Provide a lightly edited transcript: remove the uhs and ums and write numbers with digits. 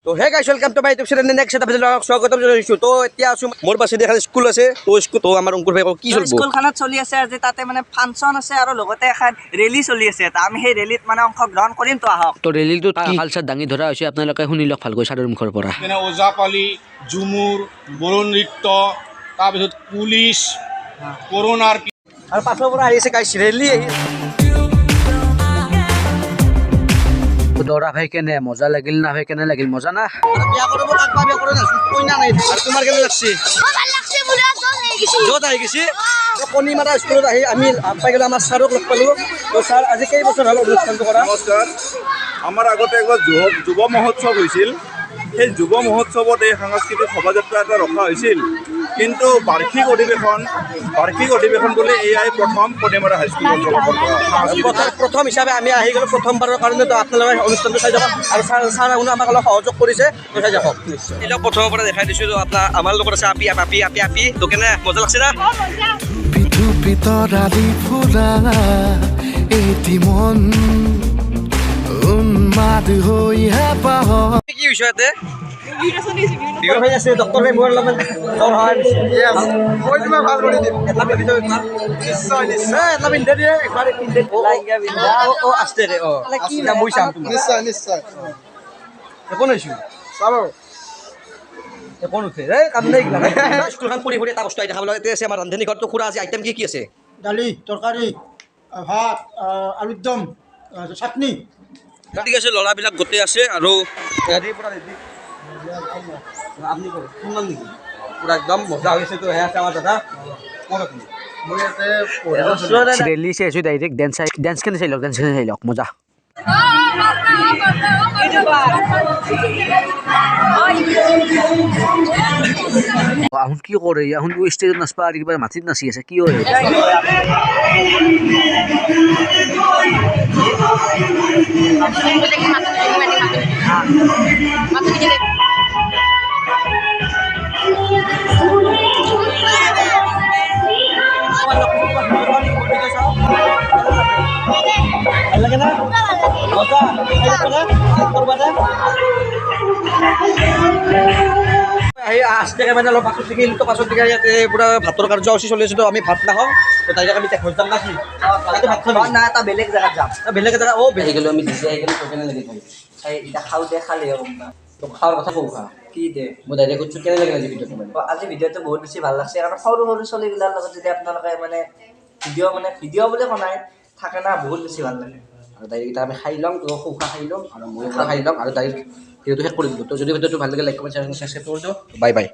তো hey guys welcome to my YouTube channel next এটা video স্বাগতম জানাইছো তো এতিয়া আছো মোৰ পাছে দেখা স্কুল আছে তো আমাৰ অংকুৰ ভাই কি চলব স্কুলখনত চলি আছে আজি তাতে মানে ফাংচন আছে আৰু লগতে এখন ৰেলী চলি আছে তা আমি সেই ৰেলীত মানে অংশগ্ৰহণ কৰিম তো আহক তো ৰেলীটো কালচাৰ দাঙি ধৰা হৈছে আপোনালোকে শুনি লওক ভালকৈ চাদৰ মুখৰ পৰা যেনে ওজাপালি ঝুমুৰ বড়ো নৃত্য তাৰপিছত পুলিচ কৰোণাৰ আৰু পাছৰ পৰা আহিছে গাইস ৰেলী দৌৰা ভাই কেনে মজা লাগিল না ভাই কেনে লাগিল মজা না বিয়া কৰিব কাকবা বিয়া কৰে না কইনা নাই আৰু তোমাৰ কেনে লাগছে ভাল লাগছে বুলে যত আহি গেছি কণী মাৰা স্কুলত আহি আমি পাই গেলে আমাৰ ছাৰক লগ পালো তো ছাৰ আজি কেই বছৰ হ'ল অনুষ্ঠানটো কৰা নমস্কাৰ আমাৰ আগতে একবাৰ যুৱ মহোৎসৱ হৈছিল সেই যুৱ মহোৎসৱত এই সাংস্কৃতিক শোভাযাত্ৰা এটা ৰখা হৈছিল কিন্তু বাৰ্ষিক অধিৱেশন বুলি এয়াই প্ৰথম কণীমাৰা হাইস্কুল অঞ্চলৰ প্ৰথম হিচাপে আমি আহি গ'লো প্ৰথমবাৰৰ কাৰণে তো আপোনালোকে অনুষ্ঠানটো চাই যাব আৰু ছাৰ আমাক অলপ সহযোগ কৰিছে তো চাই যাব এইবিলাক প্ৰথমৰ পৰা দেখাই দিছোঁ আপোনাৰ আমাৰ লগত আছে আপি তো কেনে মজা লাগছে না ভিতৰালি ফুৰা এটি মন উন্মাদ হৈহে পাহ কি হৈছে ইয়াতে বিহু ভাই আছে ডক্টৰ ভাই মোৰ অলপমান জ্বৰ হয় মই তোমাক ভাল কৰি দিম এটা পিন্ধি নিশ্চয় এটা পিন্ধি দিয়ে একবাৰ পিন্ধি অ আস্তে ৰে অ মই চাম তোমাক নিশ্চয় কোন হৈছো চাব কোন উঠে এই কাম নাই স্কুলখন পঢ়ি এটা বস্তু আহি দেখাবলৈ এতিয়া আছে আমাৰ ৰান্ধনী ঘৰটো খুৰা আজি আইটেম কি আছে দালি তৰকাৰী ভাত আলুৰ দম চাটনি ঠিক আছে ল'ৰাবিলাক গোটেই আছে আৰু হেৰি পৰা আপুনি শুনলাম নেকি পুৰা একদম মজা হৈছে তো হে আছে আমাৰ দাদা কোন আপুনি মই ইয়াতে ৰেলী চাই আছো ডাইৰেক্ট ডেন্স কেনে চাই লওক মজা আহুন কি কৰে আহুন ষ্টেজত নাচবা আৰু কিবা মাটিত নাচি আছে কি হয় লাগে না মজা আহি আস্তেকে মানে অলপ পাছত দিকে ইয়াতে পুৰা ভাতৰ কাৰ্যসূচী চলি আছে তো আমি ভাত নাখাওঁ তো তাইক আমি দেখো যাম না কি ভাত খাব না এটা বেলেগ জায়গাত যাম বেলেগ এটা অ বেলেগ গেলো আমি দিছে আহি গেলো কেনে লাগি ভাই এই এটা খাও দে খালে হ'ব না তো খাওয়ার কথা কওঁ খা কি দে মই ডাইৰেক্ট কৈছোঁ কেনে লাগে আজি ভিডিঅ'টো মানে আজি ভিডিঅ'টো বহুত বেছি ভাল লাগছে কাৰণ সৰু সৰু ছোৱালীবিলাকৰ লগত যদি আপোনালোকে মানে ভিডিঅ' বুলি কোৱা নাই থাকে না বহুত বেছি ভাল লাগে আৰু ডাইৰেক্ট আমি খাই ল'ম তো খোৱা খাই ল'ম আৰু মই খাই ল'ম আৰু ডাইৰেক্ট ভিডিঅ'টো শেষ কৰি দিলোঁ তো যদি ভিডিঅ'টো ভাল লাগে লাইক কমেণ্ট শ্বেয়াৰ কৰি দিওঁ বাই বাই